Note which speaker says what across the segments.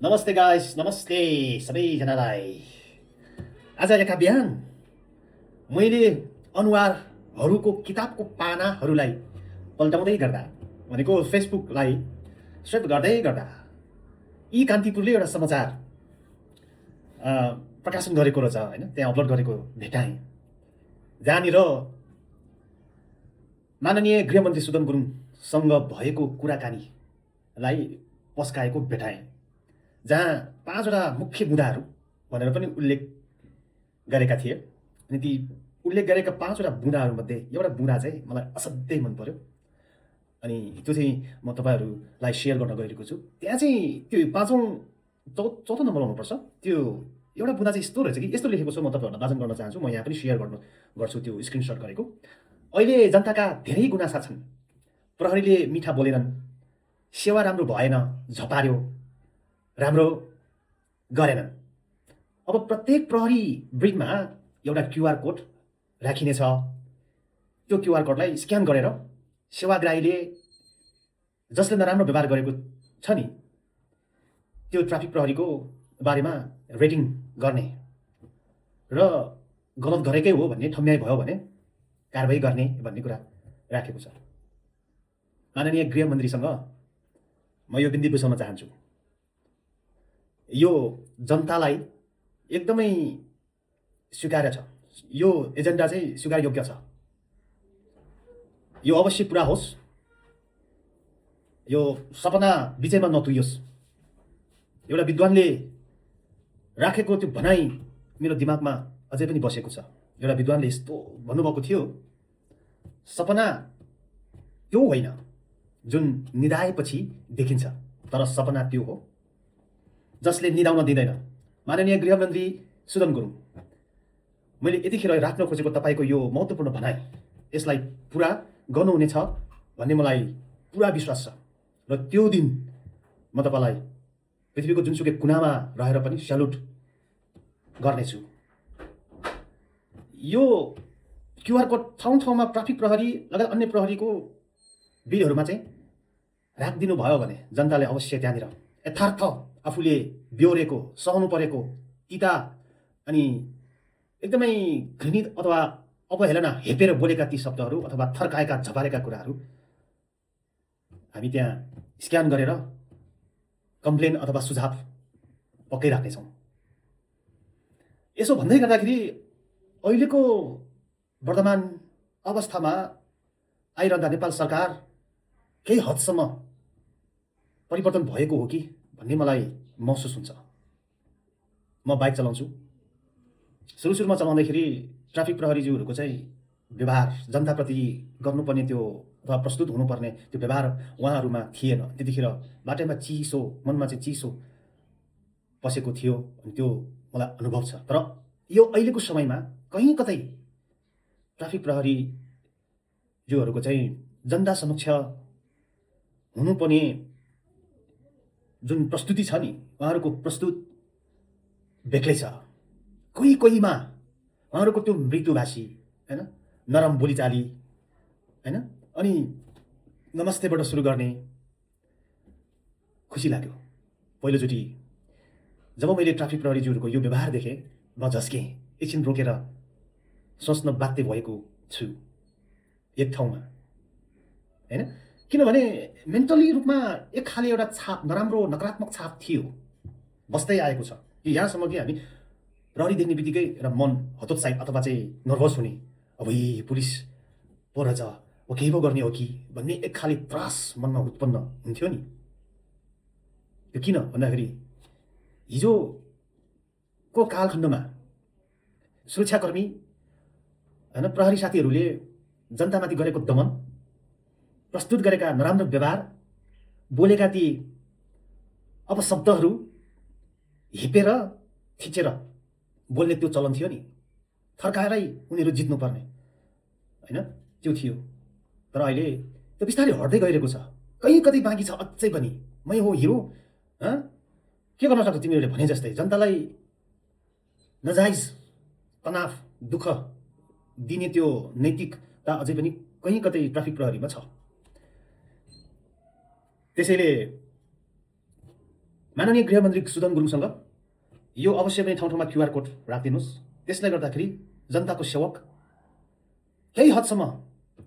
Speaker 1: नमस्ते गाइस, नमस्ते सबैजनालाई। आज एका बिहान मैले अनुहारहरूको किताबको पानाहरूलाई पल्टाउँदै गर्दा भनेको फेसबुकलाई स्वेप गर्दै गर्दा यी कान्तिपुरले एउटा समाचार प्रकाशन गरेको रहेछ होइन, त्यहाँ अपलोड गरेको भेटाएँ, जहाँनिर माननीय गृहमन्त्री सुदन गुरुङसँग भएको कुराकानीलाई पस्काएको भेटाएँ, जहाँ 5वटा मुख्य मुद्दाहरू भनेर पनि उल्लेख गरेका थिए। अनि ती उल्लेख गरेका 5वटा बुँदाहरूमध्ये एउटा बुँदा चाहिँ मलाई असाध्यै मन पर्यो। अनि त्यो चाहिँ म तपाईँहरूलाई सेयर गर्न गइरहेको छु। त्यहाँ चाहिँ त्यो चौथो नम्बर आउनुपर्छ। त्यो एउटा बुँदा चाहिँ यस्तो रहेछ कि यस्तो लेखेको छ, म तपाईँहरूलाई वाचन गर्न चाहन्छु। म यहाँ पनि सेयर गर्छु त्यो स्क्रिनसट गरेको। अहिले जनताका धेरै गुनासा छन्। प्रहरीले मिठा बोलेनन्, सेवा राम्रो भएन, झपार्यो, राम्रो गरेनन्। अब प्रत्येक प्रहरी ब्रिडमा एउटा क्युआर कोड राखिनेछ। त्यो क्युआर कोडलाई स्क्यान गरेर सेवाग्राहीले जसले नराम्रो व्यवहार गरेको छ नि त्यो ट्राफिक प्रहरीको बारेमा रेटिङ गर्ने र गलत गरेकै हो भन्ने ठम्याइ भयो भने कारबाही गर्ने भन्ने कुरा राखेको छ। माननीय गृहमन्त्रीसँग म यो बिन्ती बुझाउन चाहन्छु, यो जनतालाई एकदमै स्वीकार्य छ, यो एजेन्डा चाहिँ स्वीकार योग्य छ, यो अवश्य पुरा होस्, यो सपना बिचैमा नतुइयोस्। एउटा विद्वानले राखेको त्यो भनाइ मेरो दिमागमा अझै पनि बसेको छ। एउटा विद्वानले यस्तो भन्नुभएको थियो, सपना त्यो होइन जुन निदाएपछि देखिन्छ, तर सपना त्यो हो जसले निदाउन दिँदैन। माननीय गृहमन्त्री सुदन गुरुङ, मैले यतिखेर राख्न खोजेको तपाईँको यो महत्त्वपूर्ण भनाइ, यसलाई पुरा गर्नुहुनेछ भन्ने मलाई पुरा विश्वास छ। र त्यो दिन म तपाईँलाई पृथ्वीको जुनसुकै कुनामा रहेर पनि स्यालुट गर्नेछु। यो क्युआर कोड ठाउँ ठाउँमा ट्राफिक प्रहरी लगायत अन्य प्रहरीको बिलहरूमा चाहिँ राखिदिनु भयो भने जनताले अवश्य त्यहाँनिर यथार्थ आफूले बेहोरेको, सहनु परेको तिता अनि एकदमै घृणित अथवा अवहेलना हेपेर बोलेका ती शब्दहरू अथवा थर्काएका झपारेका कुराहरू हामी त्यहाँ स्क्यान गरेर कम्प्लेन अथवा सुझाव पक्कै राख्नेछौँ। यसो भन्दै गर्दाखेरि अहिलेको वर्तमान अवस्थामा आइरहँदा नेपाल सरकार केही हदसम्म परिवर्तन भएको हो कि भन्ने मलाई महसुस हुन्छ। म बाइक चलाउँछु, सुरुमा चलाउँदाखेरि ट्राफिक प्रहरीज्यूहरूको चाहिँ व्यवहार, जनताप्रति गर्नुपर्ने त्यो अथवा प्रस्तुत हुनुपर्ने त्यो व्यवहार उहाँहरूमा थिएन। त्यतिखेर बाटैमा चिसो, मनमा चाहिँ चिसो पसेको थियो, अनि त्यो मलाई अनुभव छ। तर यो अहिलेको समयमा कहीँ कतै ट्राफिक प्रहरीज्यूहरूको चाहिँ जनता समक्ष हुनुपर्ने जुन प्रस्तुति छ नि, उहाँहरूको प्रस्तुत बेग्लै छ। कोहीमा उहाँहरूको त्यो मृत्युभाषी हैन, नरम बोलीचाली हैन, अनि नमस्तेबाट सुरु गर्ने खुसी लाग्यो। पहिलोचोटि जब मैले ट्राफिक प्रहरीज्यूहरूको यो व्यवहार देखेँ, म झस्केँ, एकछिन रोकेर सोच्न बाध्य भएको छु एक ठाउँमा हैन। किनभने मेन्टली रूपमा एक खाले एउटा छाप, नराम्रो नकारात्मक छाप थियो, बस्दै आएको छ। यहाँसम्म कि हामी प्रहरी देख्ने बित्तिकै एउटा मन हतोत्साहित अथवा चाहिँ नर्भस हुने, अब यी पुलिस पो रहेछ, केही पो गर्ने हो कि भन्ने एक खाले त्रास मनमा उत्पन्न हुन्थ्यो नि। त्यो किन भन्दाखेरि हिजोको कालखण्डमा सुरक्षाकर्मी हैन, प्रहरी साथीहरूले जनतामाथि गरेको दमन, प्रस्तुत गरेका नराम्रो व्यवहार, बोलेका ती अपशब्दहरू हिपेर थिचेर बोल्ने त्यो चलन थियो नि, थर्काएरै उनीहरू जित्नुपर्ने हैन, त्यो थियो। तर अहिले त्यो बिस्तारै हट्दै गइरहेको छ। कहीँ कतै बाँकी छ अझै पनि। मै हो हिरो, के गर्न सक्छ तिमीहरूले भने जस्तै जनतालाई नजायज तनाव, दुःख दिने त्यो नैतिकता अझै पनि कहीँ कतै ट्राफिक प्रहरीमा छ। त्यसैले माननीय गृहमन्त्री सुदन गुरुङसँग यो अवश्य पनि ठाउँ ठाउँमा क्युआर कोड राखिदिनुहोस्। त्यसले गर्दाखेरि जनताको सेवक केही हदसम्म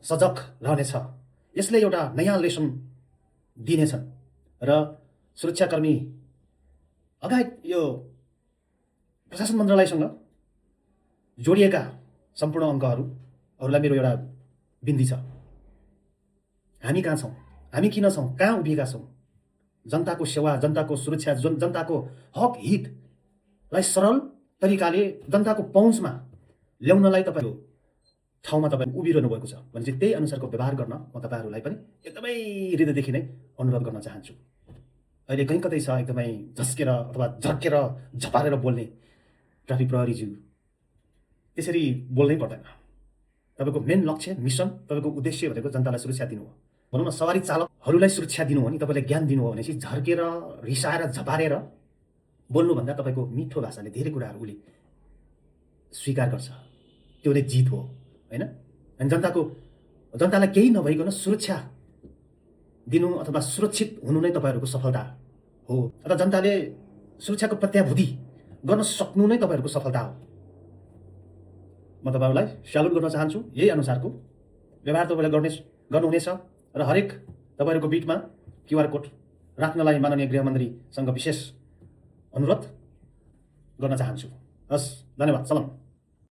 Speaker 1: सजग रहनेछ। यसले एउटा नयाँ लेसन दिनेछन् र सुरक्षाकर्मी लगायत यो प्रशासन मन्त्रालयसँग जोडिएका सम्पूर्ण अङ्कहरूलाई मेरो एउटा बिन्ती छ। हामी कहाँ छौँ, हामी किन छौँ, कहाँ उभिएका छौँ? जनताको सेवा, जनताको सुरक्षा, जनताको हक हितलाई सरल तरिकाले जनताको पहुँचमा ल्याउनलाई तपाईँको ठाउँमा तपाईँ उभिरहनु भएको छ भने चाहिँ त्यही अनुसारको व्यवहार गर्न म तपाईँहरूलाई पनि एकदमै हृदयदेखि नै अनुरोध गर्न चाहन्छु। अहिले कहीँ कतै छ एकदमै झस्केर अथवा झर्केर झपारेर बोल्ने ट्राफिक प्रहरीज्यू, त्यसरी बोल्नै पर्दैन। तपाईँको मेन लक्ष्य, मिसन, तपाईँको उद्देश्य भनेको जनतालाई सुरक्षा दिनु हो। भनौँ न सवारी चालकहरूलाई सुरक्षा दिनु हो नि, तपाईँले ज्ञान दिनु हो भनेपछि झर्केर रिसाएर झपारेर बोल्नुभन्दा तपाईँको मिठो भाषाले धेरै कुराहरू उसले स्वीकार गर्छ। त्यो नै जित हो, होइन? अनि जनतालाई केही नभइकन सुरक्षा दिनु अथवा सुरक्षित हुनु नै तपाईँहरूको सफलता हो। अथवा जनताले सुरक्षाको प्रत्याभूति गर्न सक्नु नै तपाईँहरूको सफलता हो। म तपाईँहरूलाई स्यालुट गर्न चाहन्छु। यही अनुसारको व्यवहार तपाईँले गर्नुहुनेछ र हरेक तपाईँहरूको बिटमा क्युआर कोड राख्नलाई माननीय गृहमन्त्रीसँग विशेष अनुरोध गर्न चाहन्छु। हस्, धन्यवाद। सलाम।